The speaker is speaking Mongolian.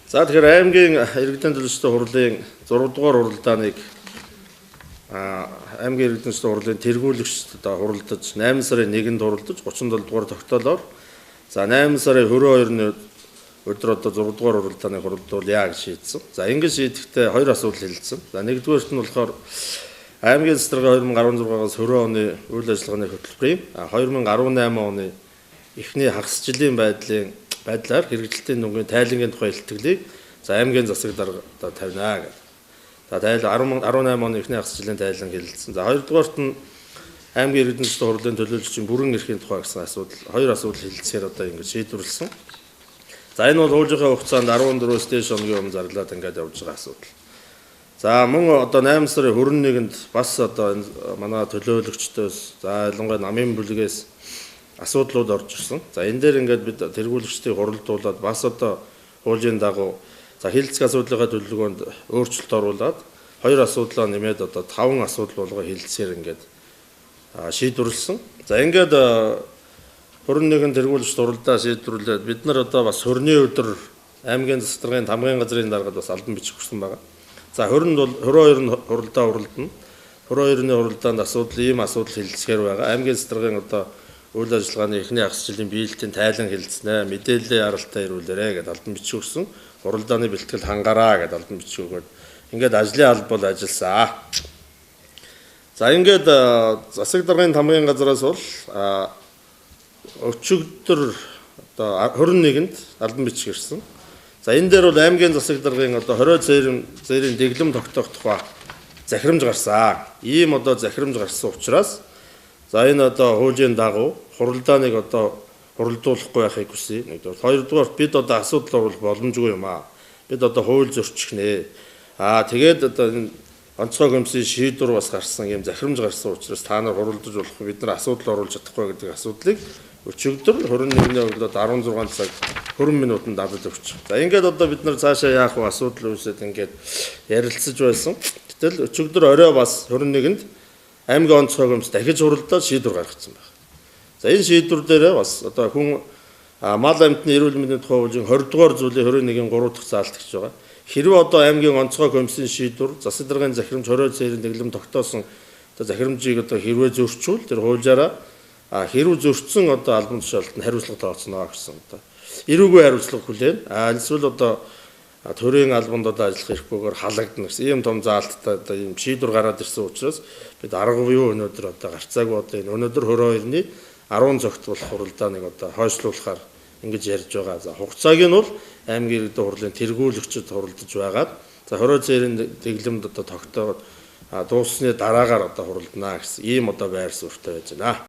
За тэгэхээр аймгийн иргэдийн төлөөлөлтийн хурлын 6 дугаар хуралдааныг аймгийн иргэдийн төлөөлөлтийн хурлын тэргүүлэгчд хуралдаж 8 сарын 1-нд хуралдаж 37 дугаар тогтоолоор за 8 сарын 22-ны өдөр 6 дугаар хуралдааны хуралдуулъя гэж шийдсэн. За ингэж шийдэхдээ хоёр асуудал хэлэлцсэн. За нэгдүгээрт нь болохоор аймгийн засгийн 2016-аас хөрөө оны үйл ажиллагааны хөтөлбөрийн 2018 оны эхний хагас жилийн байдлаар хэрэгжилтийн дүнгийн тайлангийн тухай илтгэлийг за аймгийн засаг дарга тавина гэдэг. За тайл 18 оны эхний хагас жилийн тайлан хэлэлцсэн. За хоёрдугаарт нь аймгийн иргэдийн хурлын төлөөлөгчийн бүрэн эрхийн тухай гэсэн хоёр асуудал хэлэлцэхээр одоо ингэж шийдвэрлсэн. За энэ бол хуулийн хугацаанд 14-өөс дээш хоногийн өмнө зарлаад ингээд явж байгаа асуудал. За мөн одоо 8 сарын 21-нд бас одоо манай төлөөлөгчдөөс за ялангуяа намын бүлгээс асуудлууд орж ирсэн. За энэ дээр ингээд бид тэргүүлэгчдийг хуралдуулаад бас одоо хуулийн дагуу за хилцэх асуудлынхаа төлөвлөгөөнд өөрчлөлт оруулад хоёр асуудлаа нэмээд одоо 5 асуудал болгоо хилцээр ингээд шийдвэрлсэн. За ингээд 21 тэргүүлэгчд хуралдаа шийдвэрлээд бид нар одоо бас хөрний өдөр аймгийн засаг даргын тамгын газрын даргад бас албан бичих өгсөн байгаа. За 20-нд бол 22-нд хуралдаа уралдана. 22-ны хуралдаанд ийм асуудал хэлэлцэхээр байгаа. Аймгийн засаг даргын одоо үйл ажиллагааны эхний хагас жилийн биелэлтийн тайлан хэлэлцэнэ. Мэдээллийн аралтай ирүүлээрэ гэдэг албан бичих өгсөн. Хуралдааны бэлтгэл хангаараа гэдэг албан бичих өгөөд ингээд ажлын алба бол ажилласан. За ингээд засаг даргын тамгын газраас бол өчигдөр одоо 21-нд албан бичих ирсэн. За энэ дээр бол аймгийн засаг даргын одоо 20 цээрийн дэглэм тогтоох тухай захирамж гарсан. Ийм одоо захирамж гарсан учраас за энэ одоо хуулийн дагуу хуралдааныг одоо хуралдуулахгүй байхыг хүсье. Нэгдүгээр, хоёрдугаар бид одоо асуудал оруулах боломжгүй юм аа. Бид одоо хууль зөрчих нэ. Тэгээд одоо энэ онцгой комиссийн шийдвэр бас гарсан, ийм захирамж гарсан учраас та нар хуралдаж болох бид нар асуудал оруулж чадахгүй гэдэг асуудлыг өчигдөр 21-ний өглөө 16 цаг 20 минутанд давж өгч. За ингээд одоо бид нар цаашаа яах вэ асуудал үүсээд ингээд ярилцаж байсан. Гэтэл өчигдөр орой бас 21-нд аймгийн онцгой комисс дахиж хуралдаад шийдвэр гаргацсан байна. За энэ шийдвэр дээр бас одоо хүн мал амьтны эрүүл мэндийн тухай хуулийн 20 дугаар зүйлийн 21-ийн 3 дахь заалтгч байгаа. Хэрвээ одоо аймгийн онцгой комиссийн шийдвэр засаг даргын захирамж 20 цээрийн дэглэм тогтоосон одоо захирамжийг одоо хэрвээ зөрчвөл тэр хуулиараа хэрвээ зөрчсөн одоо албан тушаалтанд хариуцлага тооцно гэсэн одоо эрүүгүй хариуцлага хүлээн эсвэл одоо төрийн албанд одоо ажиллах эрхгүйгээр халагдана гэсэн ийм том заалттай одоо ийм шийдвэр гараад ирсэн учраас бид аргагүй юу өнөөдөр одоо гарцаагүй одоо энэ өнөөдөр 22-ны 10 цагт болох хуралдааныг одоо хойшлуулахаар ингэж ярьж байгаа. За хугацааг нь бол аймгийн иргэдийн хурлын тэргүүлэгчид хуралдаж байгаад за 20 цээрийн дэглэмд одоо тогтооод дууссаны дараагаар одоо хуралдана гэсэн ийм одоо байр суурьтай байж байна.